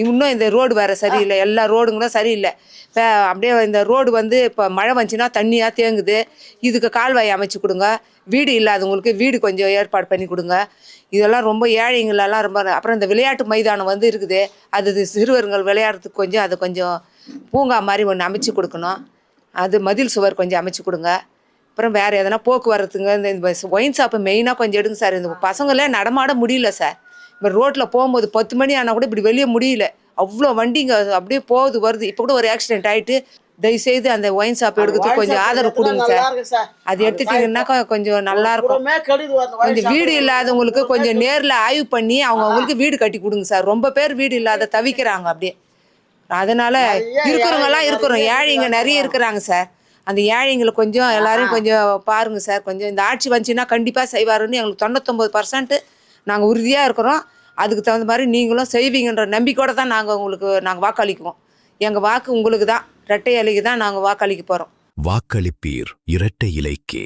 இன்னும் இந்த ரோடு வேறு சரியில்லை, எல்லா ரோடுங்களும் சரியில்லை. இப்போ அப்படியே இந்த ரோடு வந்து இப்போ மழை வந்துச்சுன்னா தண்ணியாக தேங்குது. இதுக்கு கால்வாய் அமைச்சு கொடுங்க. வீடு இல்லாதவங்களுக்கு வீடு கொஞ்சம் ஏற்பாடு பண்ணி கொடுங்க. இதெல்லாம் ரொம்ப ஏழைங்களெல்லாம் ரொம்ப. அப்புறம் இந்த விளையாட்டு மைதானம் வந்து இருக்குது, அது சிறுவர்கள் விளையாடுறதுக்கு கொஞ்சம் அது கொஞ்சம் பூங்கா மாதிரி ஒன்று அமைச்சு கொடுக்கணும். அது மதில் சுவர் கொஞ்சம் அமைச்சு கொடுங்க. அப்புறம் வேறு எதனா போக்குவரத்துங்க, இந்த ஒயின் ஷாப்பு மெயினாக கொஞ்சம் எடுங்க சார். இந்த பசங்களே நடமாட முடியல சார். இப்போ ரோட்டில் போகும்போது 10 மணி ஆனால் கூட இப்படி வெளியே முடியல, அவ்வளோ வண்டிங்க அப்படியே போகுது வருது. இப்போ கூட ஒரு ஆக்சிடென்ட் ஆகிட்டு. தயவுசெய்து அந்த ஒயின் ஷாப் எடுக்கிறதுக்கு கொஞ்சம் ஆதரவு கொடுங்க சார். அது எடுத்துட்டிங்கன்னாக்கா கொஞ்சம் நல்லாயிருக்கும். கொஞ்சம் வீடு இல்லாதவங்களுக்கு கொஞ்சம் நேரில் ஆய்வு பண்ணி அவங்களுக்கு வீடு கட்டி கொடுங்க சார். ரொம்ப பேர் வீடு இல்லாத தவிக்கிறாங்க அப்படியே. அதனால் இருக்கிறவங்கெல்லாம் இருக்கிறோம், ஏழைங்க நிறைய இருக்கிறாங்க சார். அந்த ஏழைங்களை கொஞ்சம் எல்லோரும் கொஞ்சம் பாருங்கள் சார். கொஞ்சம் இந்த ஆட்சி வந்துச்சுன்னா கண்டிப்பாக செய்வாருன்னு எங்களுக்கு 99% நாங்கள் உறுதியாக இருக்கிறோம். அதுக்கு தகுந்த மாதிரி நீங்களும் செய்வீங்கன்ற நம்பிக்கையோடு தான் நாங்கள் வாக்களிக்குவோம். எங்கள் வாக்கு உங்களுக்கு தான், இரட்டை இலைக்கு தான் நாங்கள் வாக்களிக்க போகிறோம். வாக்களிப்பீர் இரட்டை இலைக்கே.